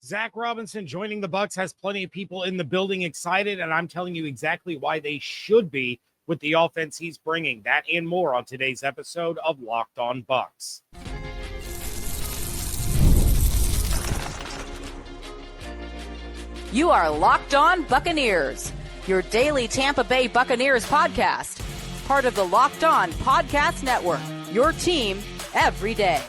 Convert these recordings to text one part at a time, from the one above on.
Zac Robinson joining the Bucs has plenty of people in the building excited, and I'm telling you exactly why they should be with the offense he's bringing. That and more on today's episode of Locked On Bucs. You are Locked On Buccaneers, your daily Tampa Bay Buccaneers podcast. Part of the Locked On Podcast Network, your team every day.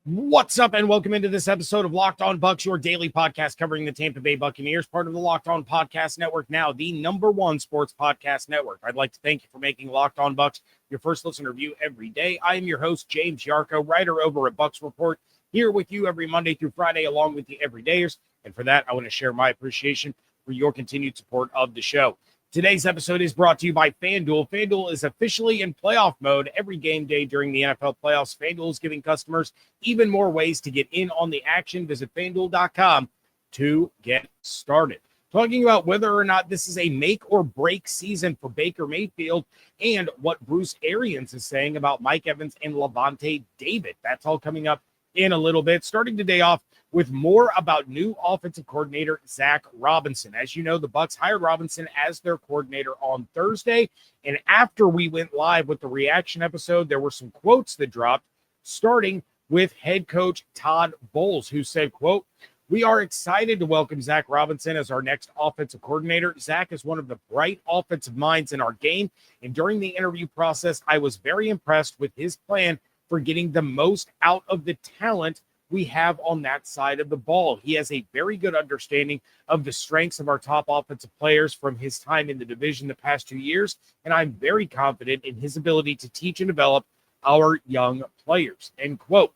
What's up, and welcome into this episode of Locked On Bucs, your daily podcast covering the Tampa Bay Buccaneers, part of the Locked On Podcast Network, now the number one sports podcast network. I'd like to thank you for making Locked On Bucs your first listen review every day. I am your host, James Yarcho, writer over at Bucs Report, here with you every Monday through Friday, along with the everydayers. And for that, I want to share my appreciation for your continued support of the show. Today's episode is brought to you by FanDuel. FanDuel is officially in playoff mode every game day during the NFL playoffs. FanDuel is giving customers even more ways to get in on the action. Visit FanDuel.com to get started. Talking about whether or not this is a make or break season for Baker Mayfield and what Bruce Arians is saying about Mike Evans and Lavonte David. That's all coming up in a little bit. Starting today off with more about new offensive coordinator Zac Robinson. As you know, the Bucs hired Robinson as their coordinator on Thursday, and after we went live with the reaction episode, there were some quotes that dropped, starting with head coach Todd Bowles, who said, quote, "We are excited to welcome Zac Robinson as our next offensive coordinator. Zac is one of the bright offensive minds in our game, and during the interview process, I was very impressed with his plan for getting the most out of the talent we have on that side of the ball. He has a very good understanding of the strengths of our top offensive players from his time in the division the past 2 years, and I'm very confident in his ability to teach and develop our young players," end quote.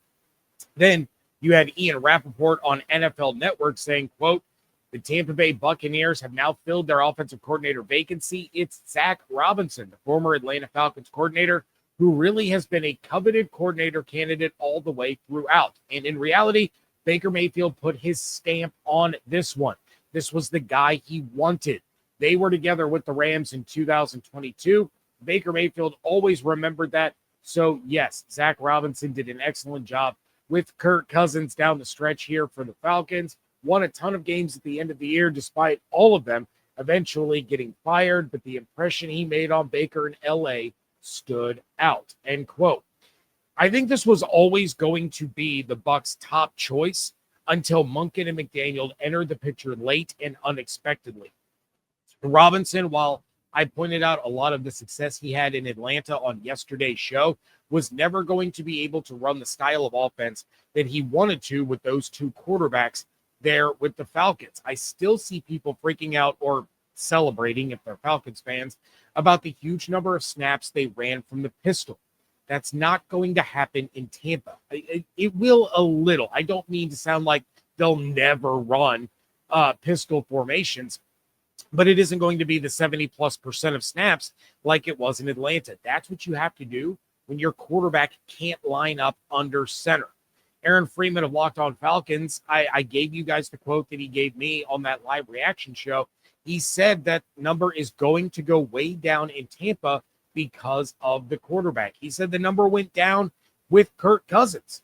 Then you had Ian Rappaport on NFL Network saying, quote, "The Tampa Bay Buccaneers have now filled their offensive coordinator vacancy. It's Zac Robinson, the former Atlanta Falcons coordinator, who really has been a coveted coordinator candidate all the way throughout. And in reality, Baker Mayfield put his stamp on this one. This was the guy he wanted. They were together with the Rams in 2022. Baker Mayfield always remembered that. So, yes, Zac Robinson did an excellent job with Kirk Cousins down the stretch here for the Falcons. Won a ton of games at the end of the year, despite all of them eventually getting fired. But the impression he made on Baker in LA stood out," end quote. I think this was always going to be the Bucs' top choice until Monken and McDaniel entered the picture late and unexpectedly. Robinson, while I pointed out a lot of the success he had in Atlanta on yesterday's show, was never going to be able to run the style of offense that he wanted to with those two quarterbacks there with the Falcons. I still see people freaking out or celebrating, if they're Falcons fans, about the huge number of snaps they ran from the pistol. That's not going to happen in Tampa. It will a little. I don't mean to sound like they'll never run pistol formations, but it isn't going to be the 70+% of snaps like it was in Atlanta. That's what you have to do when your quarterback can't line up under center. Aaron Freeman of Locked On Falcons, I gave you guys the quote that he gave me on that live reaction show. He said that number is going to go way down in Tampa because of the quarterback. He said the number went down with Kirk Cousins.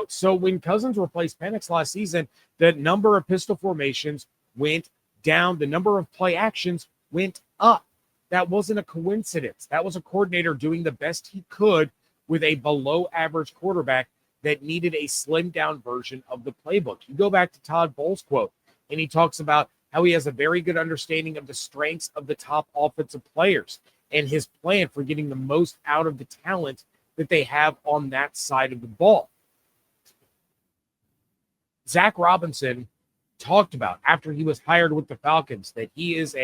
So when Cousins replaced Penix last season, the number of pistol formations went down. The number of play actions went up. That wasn't a coincidence. That was a coordinator doing the best he could with a below average quarterback that needed a slimmed down version of the playbook. You go back to Todd Bowles' quote, and he talks about how he has a very good understanding of the strengths of the top offensive players and his plan for getting the most out of the talent that they have on that side of the ball. Zac Robinson talked about after he was hired with the Falcons that he is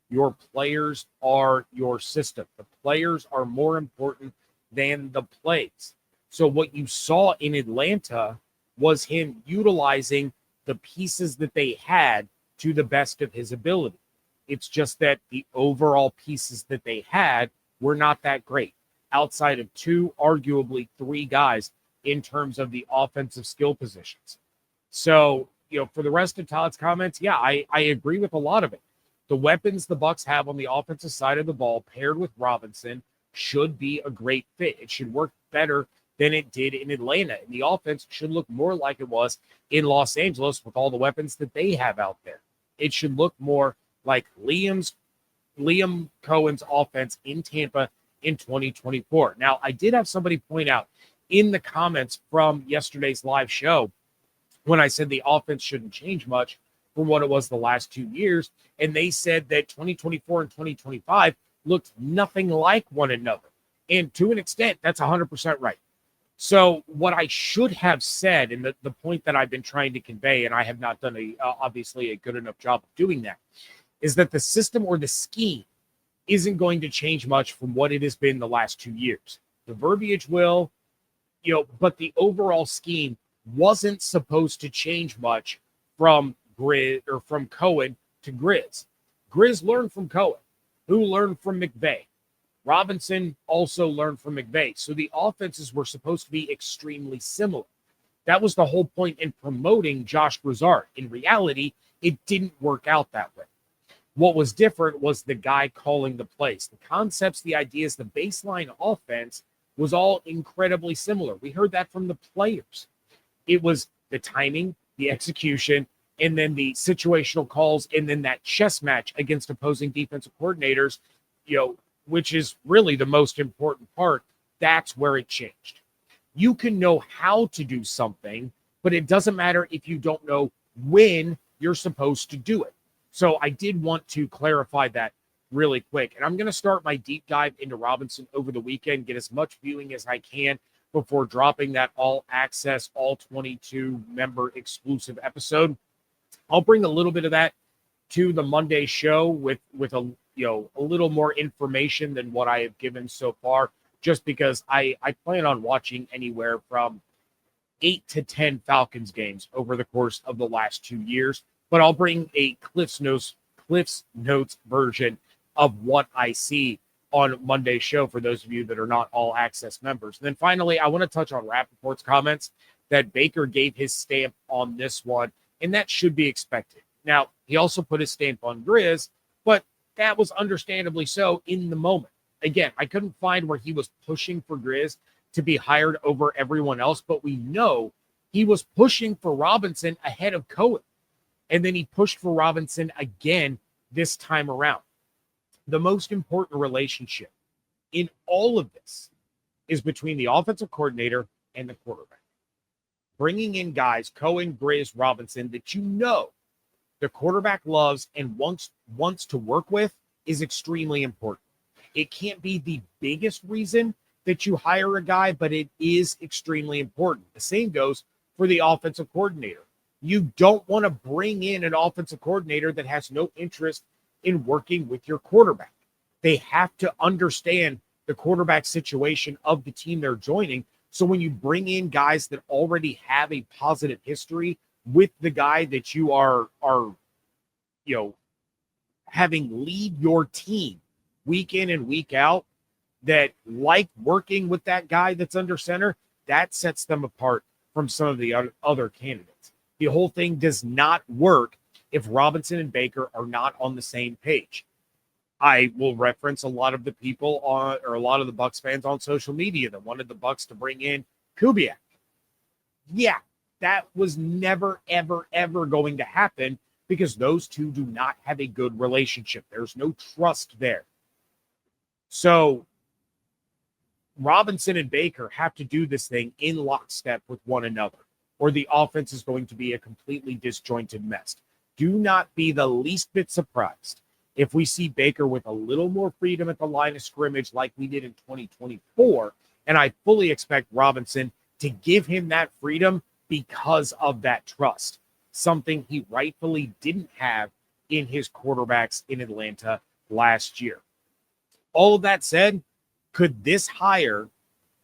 your players are your system. The players are more important than the plays. So what you saw in Atlanta was him utilizing the pieces that they had to the best of his ability. It's just that the overall pieces that they had were not that great, outside of two, arguably three guys in terms of the offensive skill positions. So, for the rest of Todd's comments, yeah, I agree with a lot of it. The weapons the Bucs have on the offensive side of the ball paired with Robinson should be a great fit. It should work better than it did in Atlanta. And the offense should look more like it was in Los Angeles with all the weapons that they have out there. It should look more like Liam Cohen's offense in Tampa in 2024. Now, I did have somebody point out in the comments from yesterday's live show when I said the offense shouldn't change much from what it was the last 2 years, and they said that 2024 and 2025 looked nothing like one another. And to an extent, that's 100% right. So what I should have said, and the point that I've been trying to convey, and I have not done obviously a good enough job of doing that, is that the system or the scheme isn't going to change much from what it has been the last 2 years. The verbiage will, but the overall scheme wasn't supposed to change much from Cohen to Grizz. Grizz learned from Cohen, who learned from McVay. Robinson also learned from McVay. So the offenses were supposed to be extremely similar. That was the whole point in promoting Josh Broussard. In reality, it didn't work out that way. What was different was the guy calling the plays. The concepts, the ideas, the baseline offense was all incredibly similar. We heard that from the players. It was the timing, the execution, and then the situational calls, and then that chess match against opposing defensive coordinators, which is really the most important part. That's where it changed. You can know how to do something, but it doesn't matter if you don't know when you're supposed to do it. So I did want to clarify that really quick. And I'm going to start my deep dive into Robinson over the weekend, get as much viewing as I can before dropping that all access, all 22 member exclusive episode. I'll bring a little bit of that to the Monday show with a little more information than what I have given so far, just because I plan on watching anywhere from 8 to 10 Falcons games over the course of the last 2 years. But I'll bring a Cliff's Notes version of what I see on Monday's show for those of you that are not all access members. And then finally, I want to touch on Rappaport's comments that Baker gave his stamp on this one, and that should be expected. Now, he also put his stamp on Grizz, but that was understandably so in the moment. Again, I couldn't find where he was pushing for Grizz to be hired over everyone else, but we know he was pushing for Robinson ahead of Cohen. And then he pushed for Robinson again this time around. The most important relationship in all of this is between the offensive coordinator and the quarterback. Bringing in guys, Cohen, Grizz, Robinson, that the quarterback loves and wants to work with is extremely important. It can't be the biggest reason that you hire a guy, but it is extremely important. The same goes for the offensive coordinator. You don't want to bring in an offensive coordinator that has no interest in working with your quarterback. They have to understand the quarterback situation of the team they're joining. So when you bring in guys that already have a positive history with the guy that you are having lead your team week in and week out, that like working with that guy that's under center, that sets them apart from some of the other candidates. The whole thing does not work if Robinson and Baker are not on the same page. I will reference a lot of the people or a lot of the Bucs fans on social media that wanted the Bucs to bring in Kubiak. Yeah, that was never, ever, ever going to happen because those two do not have a good relationship. There's no trust there. So Robinson and Baker have to do this thing in lockstep with one another, or the offense is going to be a completely disjointed mess. Do not be the least bit surprised if we see Baker with a little more freedom at the line of scrimmage like we did in 2024, and I fully expect Robinson to give him that freedom because of that trust, something he rightfully didn't have in his quarterbacks in Atlanta last year. All of that said, could this hire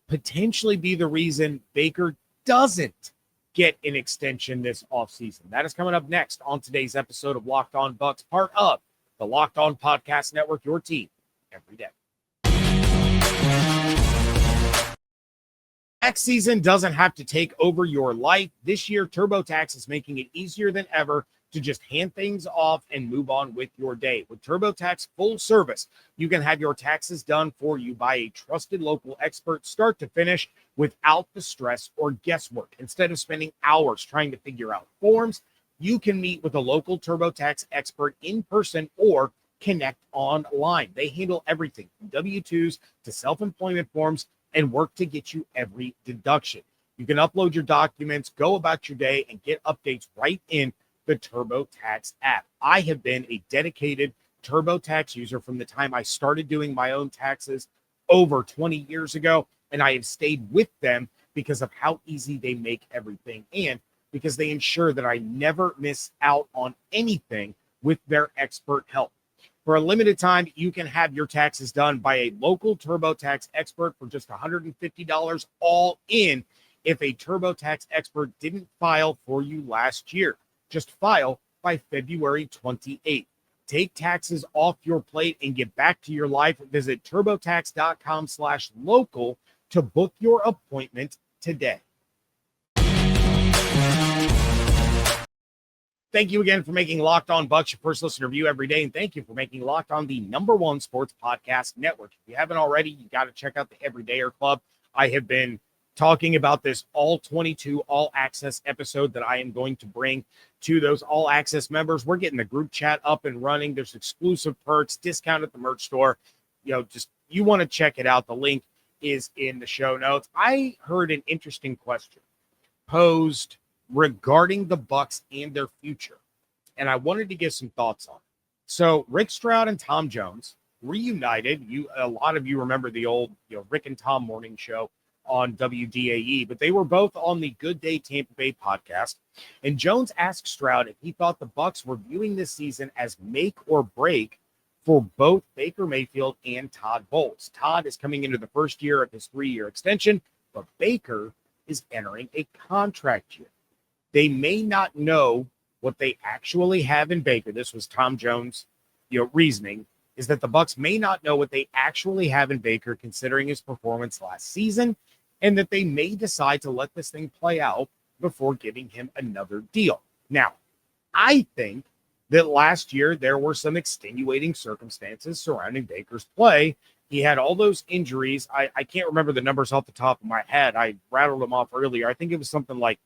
potentially be the reason Baker doesn't get an extension this offseason? That is coming up next on today's episode of Locked On Bucs, part of the Locked On Podcast Network, your team every day. Tax season doesn't have to take over your life. This year, TurboTax is making it easier than ever to just hand things off and move on with your day. With TurboTax Full Service, you can have your taxes done for you by a trusted local expert start to finish without the stress or guesswork. Instead of spending hours trying to figure out forms, you can meet with a local TurboTax expert in person or connect online. They handle everything from W-2s to self-employment forms and work to get you every deduction. You can upload your documents, go about your day, and get updates right in the TurboTax app. I have been a dedicated TurboTax user from the time I started doing my own taxes over 20 years ago, and I have stayed with them because of how easy they make everything and because they ensure that I never miss out on anything with their expert help. For a limited time, you can have your taxes done by a local TurboTax expert for just $150 all in if a TurboTax expert didn't file for you last year. Just file by February 28th. Take taxes off your plate and get back to your life. Visit TurboTax.com/local to book your appointment today. Thank you again for making Locked On Bucs your first listen review every day, and thank you for making Locked On the #1 sports podcast network. If you haven't already, you got to check out the Everydayer Club. I have been talking about this all 22 all access episode that I am going to bring to those all access members. We're getting the group chat up and running. There's exclusive perks, discount at the merch store. You want to check it out. The link is in the show notes. I heard an interesting question posed regarding the Bucs and their future, and I wanted to get some thoughts on it. So Rick Stroud and Tom Jones reunited. A lot of you remember the old Rick and Tom morning show on WDAE, but they were both on the Good Day Tampa Bay podcast. And Jones asked Stroud if he thought the Bucs were viewing this season as make or break for both Baker Mayfield and Todd Bowles. Todd is coming into the first year of his 3-year extension, but Baker is entering a contract year. They may not know what they actually have in Baker. This was Tom Jones' reasoning, is that the Bucs may not know what they actually have in Baker considering his performance last season, and that they may decide to let this thing play out before giving him another deal. Now, I think that last year there were some extenuating circumstances surrounding Baker's play. He had all those injuries. I can't remember the numbers off the top of my head. I rattled them off earlier. I think it was something like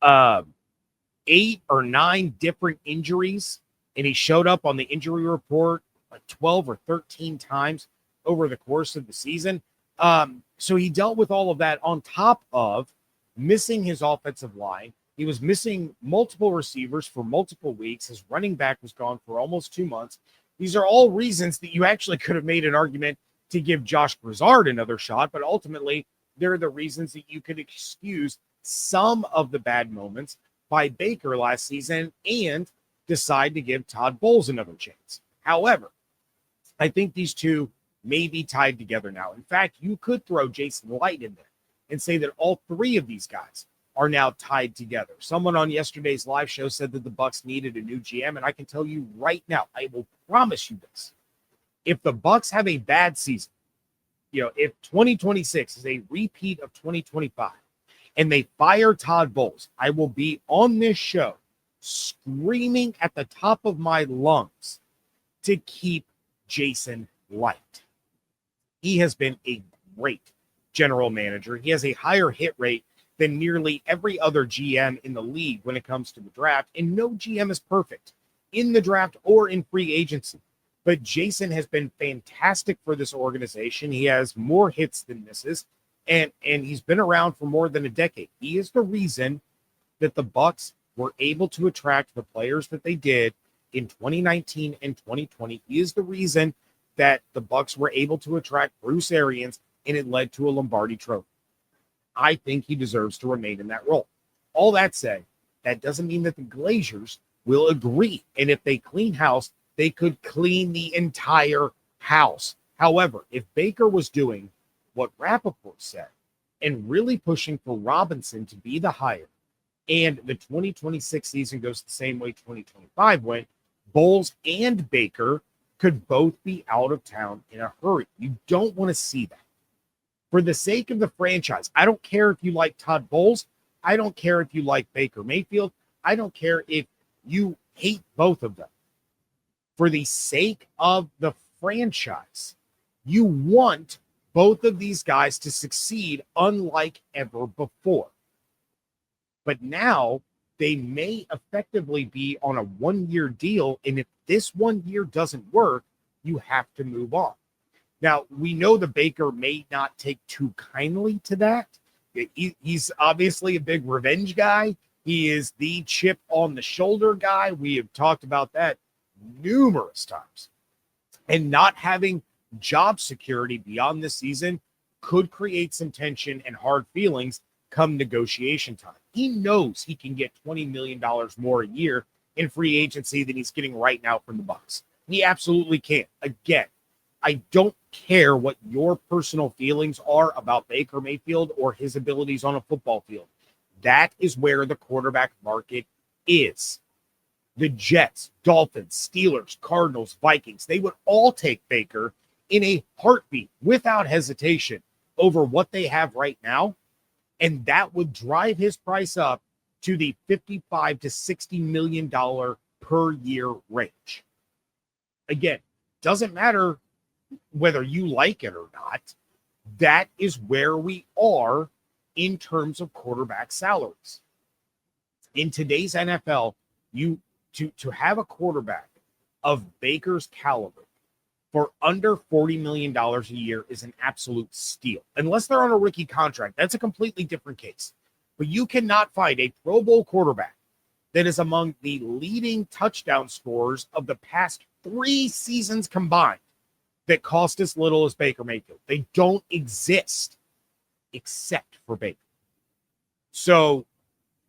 8 or 9 different injuries, and he showed up on the injury report like 12 or 13 times over the course of the season. So he dealt with all of that on top of missing his offensive line. He was missing multiple receivers for multiple weeks. His running back was gone for almost 2 months. These are all reasons that you actually could have made an argument to give Josh Grizzard another shot, but ultimately they're the reasons that you could excuse some of the bad moments by Baker last season and decide to give Todd Bowles another chance. However, I think these two may be tied together now. In fact, you could throw Jason Light in there and say that all three of these guys are now tied together. Someone on yesterday's live show said that the Bucs needed a new GM, and I can tell you right now, I will promise you this. If the Bucs have a bad season, if 2026 is a repeat of 2025, and they fire Todd Bowles, I will be on this show screaming at the top of my lungs to keep Jason Light. He has been a great general manager. He has a higher hit rate than nearly every other GM in the league when it comes to the draft, and no GM is perfect in the draft or in free agency. But Jason has been fantastic for this organization. He has more hits than misses, and he's been around for more than a decade. He is the reason that the Bucs were able to attract the players that they did in 2019 and 2020. He is the reason that the Bucs were able to attract Bruce Arians, and it led to a Lombardi trophy. I think he deserves to remain in that role. All that said, that doesn't mean that the Glazers will agree. And if they clean house, they could clean the entire house. However, if Baker was doing what Rappaport said and really pushing for Robinson to be the hire, and the 2026 season goes the same way 2025 went, Bowles and Baker could both be out of town in a hurry. You don't want to see that. For the sake of the franchise, I don't care if you like Todd Bowles. I don't care if you like Baker Mayfield. I don't care if You hate both of them. For the sake of the franchise, you want both of these guys to succeed unlike ever before. But now they may effectively be on a one-year deal, and if this 1 year doesn't work, you have to move on. Now, we know the Baker may not take too kindly to that. He's obviously a big revenge guy. He is the chip on the shoulder guy. We have talked about that numerous times. And not having job security beyond this season could create some tension and hard feelings come negotiation time. He knows he can get $20 million more a year in free agency than he's getting right now from the Bucs. He absolutely can. Again, I don't care what your personal feelings are about Baker Mayfield or his abilities on a football field. That is where the quarterback market is. The Jets, Dolphins, Steelers, Cardinals, Vikings, they would all take Baker in a heartbeat without hesitation over what they have right now. And that would drive his price up to the $55 to $60 million per year range. Again, doesn't matter whether you like it or not. That is where we are in terms of quarterback salaries. In today's NFL, to have a quarterback of Baker's caliber for under $40 million a year is an absolute steal. Unless they're on a rookie contract, that's a completely different case. But you cannot find a Pro Bowl quarterback that is among the leading touchdown scorers of the past 3 seasons combined that cost as little as Baker Mayfield. They don't exist except for Baker. So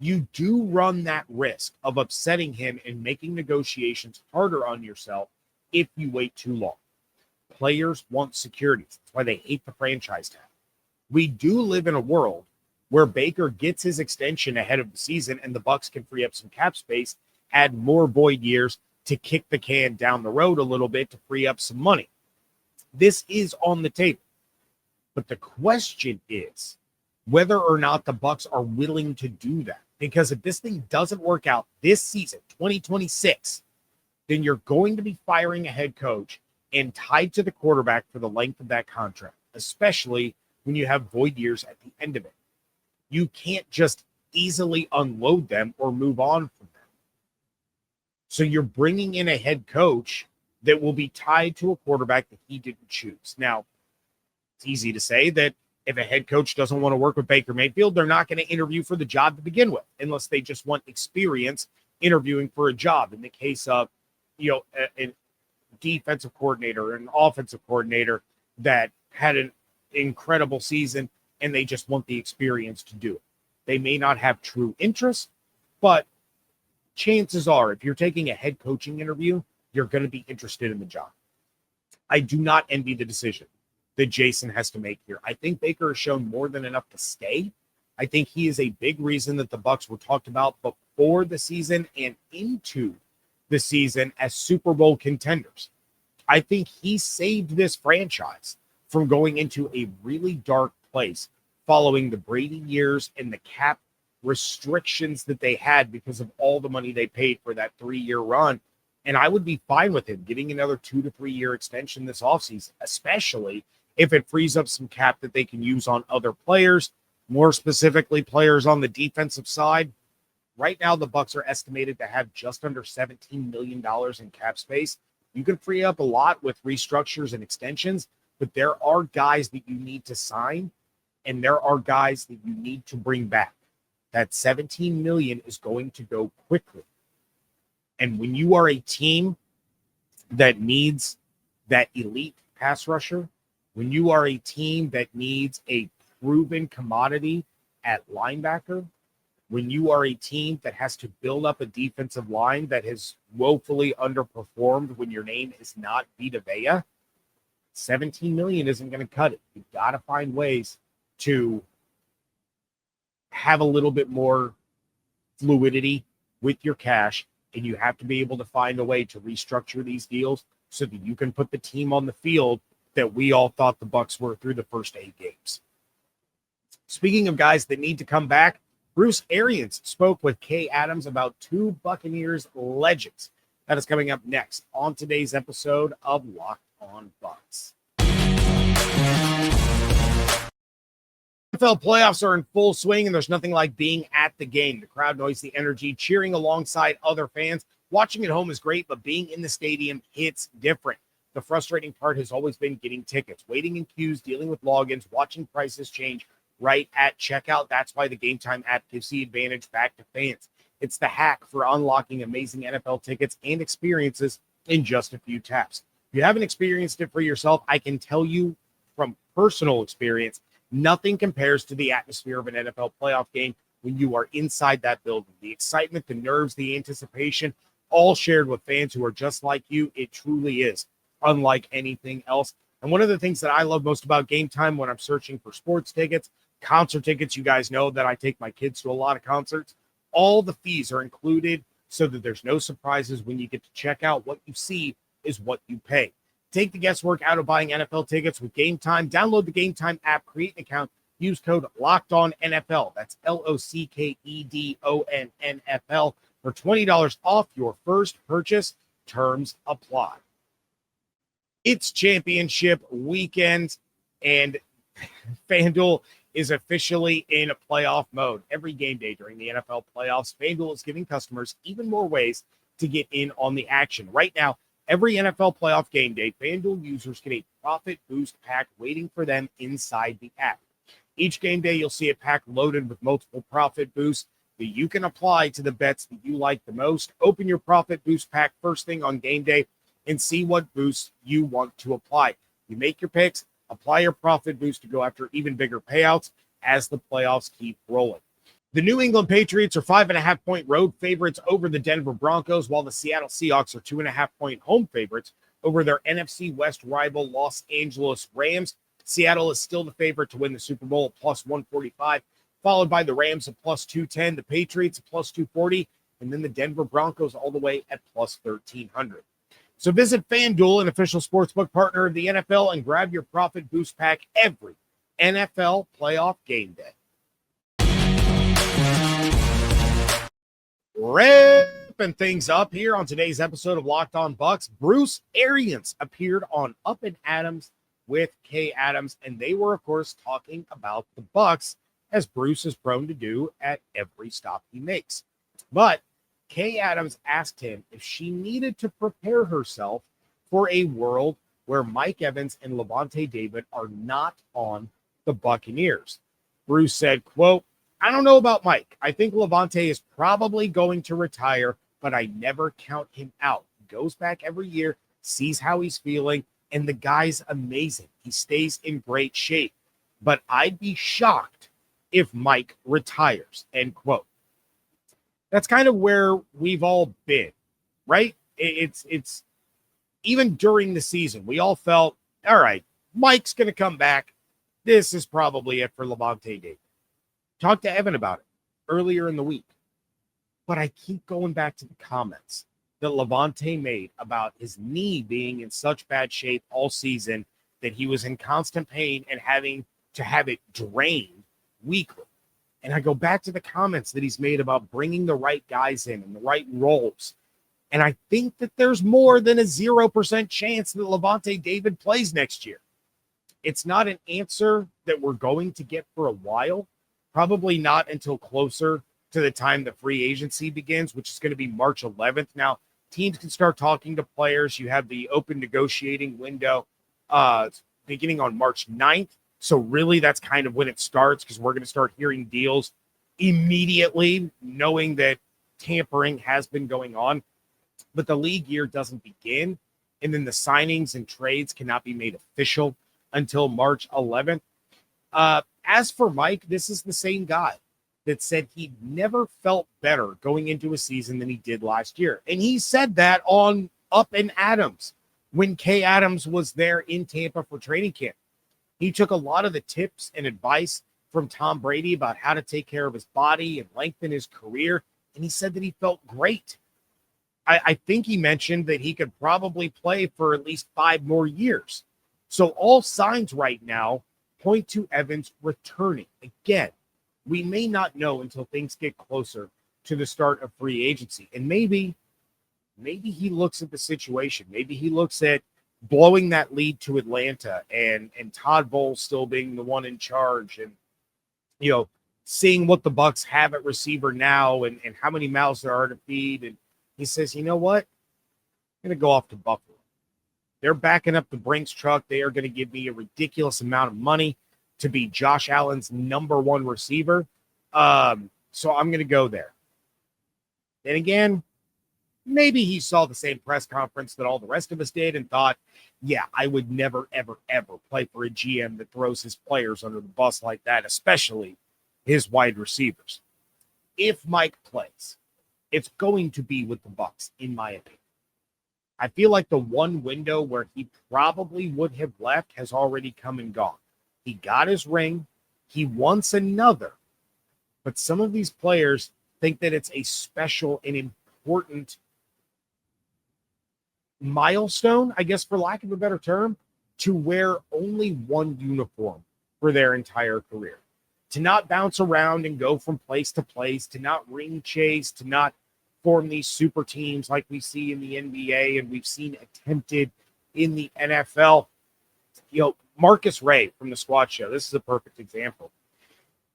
you do run that risk of upsetting him and making negotiations harder on yourself if you wait too long. Players want security. That's why they hate the franchise tag. We do live in a world where Baker gets his extension ahead of the season and the Bucs can free up some cap space, add more void years to kick the can down the road a little bit to free up some money. This is on the table. But the question is whether or not the Bucs are willing to do that. Because if this thing doesn't work out this season, 2026, then you're going to be firing a head coach and tied to the quarterback for the length of that contract, especially when you have void years at the end of it. You can't just easily unload them or move on from them. So you're bringing in a head coach that will be tied to a quarterback that he didn't choose. Now, it's easy to say that if a head coach doesn't want to work with Baker Mayfield, they're not going to interview for the job to begin with, unless they just want experience interviewing for a job. In the case of, a defensive coordinator or an offensive coordinator that had an incredible season and they just want the experience to do it. They may not have true interest, but chances are if you're taking a head coaching interview, you're going to be interested in the job. I do not envy the decision that Jason has to make here. I think Baker has shown more than enough to stay. I think he is a big reason that the Bucs were talked about before the season and into the season as Super Bowl contenders. I think he saved this franchise from going into a really dark place following the Brady years and the cap restrictions that they had because of all the money they paid for that 3-year run. And I would be fine with him getting another 2 to 3 year extension this offseason, especially if it frees up some cap that they can use on other players, more specifically players on the defensive side. Right now, the Bucs are estimated to have just under $17 million in cap space. You can free up a lot with restructures and extensions, but there are guys that you need to sign, and there are guys that you need to bring back. That $17 million is going to go quickly. And when you are a team that needs that elite pass rusher, when you are a team that needs a proven commodity at linebacker, when you are a team that has to build up a defensive line that has woefully underperformed when your name is not Vita Vea, $17 million isn't going to cut it. You've got to find ways to have a little bit more fluidity with your cash, and you have to be able to find a way to restructure these deals so that you can put the team on the field that we all thought the Bucs were through the first 8 games. Speaking of guys that need to come back, Bruce Arians spoke with Kay Adams about two Buccaneers legends. That is coming up next on today's episode of Locked On Bucs. NFL playoffs are in full swing, and there's nothing like being at the game. The crowd noise, the energy, cheering alongside other fans. Watching at home is great, but being in the stadium hits different. The frustrating part has always been getting tickets, waiting in queues, dealing with logins, watching prices change right at checkout. That's why the Game Time app gives the advantage back to fans. It's the hack for unlocking amazing NFL tickets and experiences in just a few taps. If you haven't experienced it for yourself, I can tell you from personal experience, nothing compares to the atmosphere of an NFL playoff game when you are inside that building. The excitement, the nerves, the anticipation, all shared with fans who are just like you. It truly is unlike anything else. And one of the things that I love most about Game Time when I'm searching for sports tickets, concert tickets, you guys know that I take my kids to a lot of concerts. All the fees are included so that there's no surprises when you get to check out. What you see is what you pay. Take the guesswork out of buying NFL tickets with Game Time. Download the Game Time app, create an account, use code LOCKEDONNFL. That's LOCKEDONNFL for $20 off your first purchase. Terms apply. It's championship weekend, and FanDuel is officially in a playoff mode. Every game day during the NFL playoffs, FanDuel is giving customers even more ways to get in on the action. Right now, every NFL playoff game day, FanDuel users get a profit boost pack waiting for them inside the app. Each game day, you'll see a pack loaded with multiple profit boosts that you can apply to the bets that you like the most. Open your profit boost pack first thing on game day and see what boosts you want to apply. You make your picks, apply your profit boost to go after even bigger payouts as the playoffs keep rolling. The New England Patriots are 5.5-point road favorites over the Denver Broncos, while the Seattle Seahawks are 2.5-point home favorites over their NFC West rival Los Angeles Rams. Seattle is still the favorite to win the Super Bowl at plus 145, followed by the Rams at plus 210, the Patriots at plus 240, and then the Denver Broncos all the way at plus 1,300. So visit FanDuel, an official sportsbook partner of the NFL, and grab your profit boost pack every NFL playoff game day. Wrapping things up here on today's episode of Locked On Bucs, Bruce Arians appeared on Up and Adams with Kay Adams, and they were, of course, talking about the Bucs, as Bruce is prone to do at every stop he makes. But Kay Adams asked him if she needed to prepare herself for a world where Mike Evans and Lavonte David are not on the Buccaneers. Bruce said, quote, "I don't know about Mike. I think Lavonte is probably going to retire, but I never count him out. He goes back every year, sees how he's feeling, and the guy's amazing. He stays in great shape. But I'd be shocked if Mike retires," end quote. That's kind of where we've all been, right? It's even during the season, we all felt, all right, Mike's going to come back. This is probably it for Lavonte David. Talked to Evan about it earlier in the week, but I keep going back to the comments that Lavonte made about his knee being in such bad shape all season that he was in constant pain and having to have it drained weekly. And I go back to the comments that he's made about bringing the right guys in and the right roles. And I think that there's more than a 0% chance that Lavonte David plays next year. It's not an answer that we're going to get for a while, probably not until closer to the time the free agency begins, which is going to be March 11th. Now, teams can start talking to players. You have the open negotiating window beginning on March 9th. So really, that's kind of when it starts, because we're going to start hearing deals immediately, knowing that tampering has been going on. But the league year doesn't begin, and then the signings and trades cannot be made official until March 11th. As for Mike, this is the same guy that said he never felt better going into a season than he did last year. And he said that on Up and Adams when Kay Adams was there in Tampa for training camp. He took a lot of the tips and advice from Tom Brady about how to take care of his body and lengthen his career, and he said that he felt great. I think he mentioned that he could probably play for at least 5 more years. So all signs right now point to Evans returning. Again, We may not know until things get closer to the start of free agency. And maybe he looks at the situation. Maybe he looks at blowing that lead to Atlanta and Todd Bowles still being the one in charge, and seeing what the Bucs have at receiver now and how many mouths there are to feed. And he says, you know what? I'm going to go off to Buffalo. They're backing up the Brinks truck. They are going to give me a ridiculous amount of money to be Josh Allen's number one receiver. So I'm going to go there. And again, maybe he saw the same press conference that all the rest of us did and thought, yeah, I would never, ever, ever play for a GM that throws his players under the bus like that, especially his wide receivers. If Mike plays, it's going to be with the Bucs, in my opinion. I feel like the one window where he probably would have left has already come and gone. He got his ring. He wants another. But some of these players think that it's a special and important milestone, I guess, for lack of a better term, to wear only one uniform for their entire career. To not bounce around and go from place to place, to not ring chase, to not form these super teams like we see in the NBA and we've seen attempted in the NFL. Marcus Ray from the Squad Show, this is a perfect example.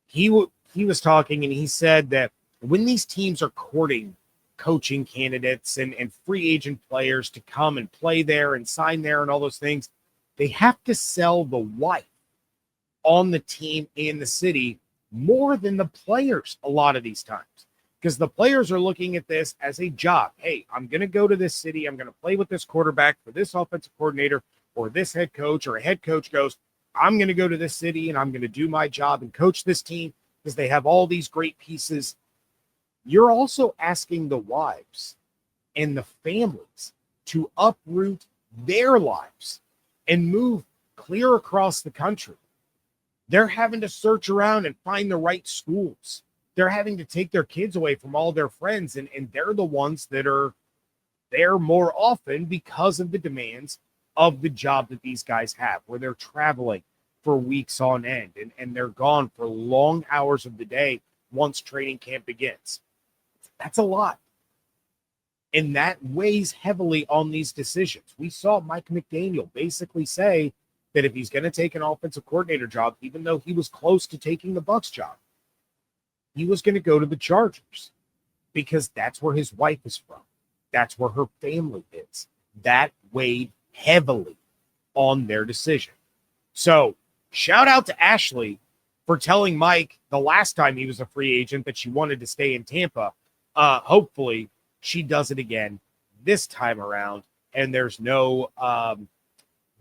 He was talking and he said that when these teams are courting coaching candidates and free agent players to come and play there and sign there and all those things, they have to sell the wife on the team in the city more than the players a lot of these times. Because the players are looking at this as a job. Hey, I'm going to go to this city. I'm going to play with this quarterback for this offensive coordinator or this head coach, or a head coach goes, I'm going to go to this city and I'm going to do my job and coach this team because they have all these great pieces. You're also asking the wives and the families to uproot their lives and move clear across the country. They're having to search around and find the right schools. They're having to take their kids away from all their friends, and they're the ones that are there more often because of the demands of the job that these guys have, where they're traveling for weeks on end, and they're gone for long hours of the day once training camp begins. That's a lot. And that weighs heavily on these decisions. We saw Mike McDaniel basically say that if he's going to take an offensive coordinator job, even though he was close to taking the Bucs job, he was going to go to the Chargers because that's where his wife is from. That's where her family is. That weighed heavily on their decision. So shout out to Ashley for telling Mike the last time he was a free agent that she wanted to stay in Tampa. Hopefully she does it again this time around, and there's no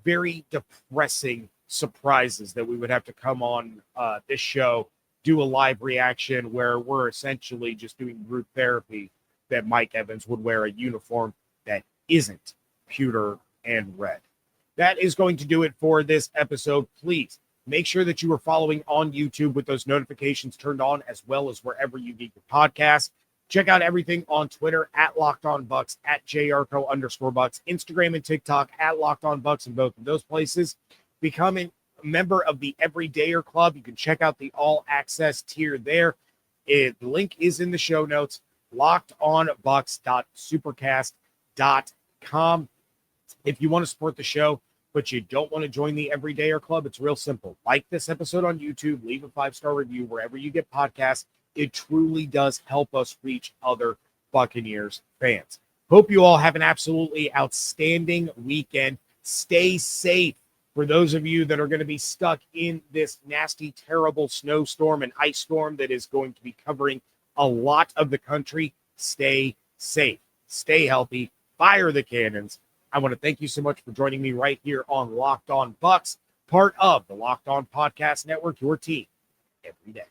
very depressing surprises that we would have to come on this show, do a live reaction where we're essentially just doing group therapy, that Mike Evans would wear a uniform that isn't pewter and red. That is going to do it for this episode. Please make sure that you are following on YouTube with those notifications turned on, as well as wherever you get your podcasts. Check out everything on Twitter at Locked On Bucs, at @JYarcho_Bucs, Instagram and TikTok at Locked On Bucs in both of those places. Becoming a member of the Everydayer Club. You can check out the all access tier there. The link is in the show notes. LockedOnBucs.supercast.com. If you want to support the show, but you don't want to join the Everydayer Club, it's real simple. Like this episode on YouTube, leave a 5-star review wherever you get podcasts. It truly does help us reach other Buccaneers fans. Hope you all have an absolutely outstanding weekend. Stay safe. For those of you that are going to be stuck in this nasty, terrible snowstorm and ice storm that is going to be covering a lot of the country, stay safe, stay healthy, fire the cannons. I want to thank you so much for joining me right here on Locked On Bucs, part of the Locked On Podcast Network, your team every day.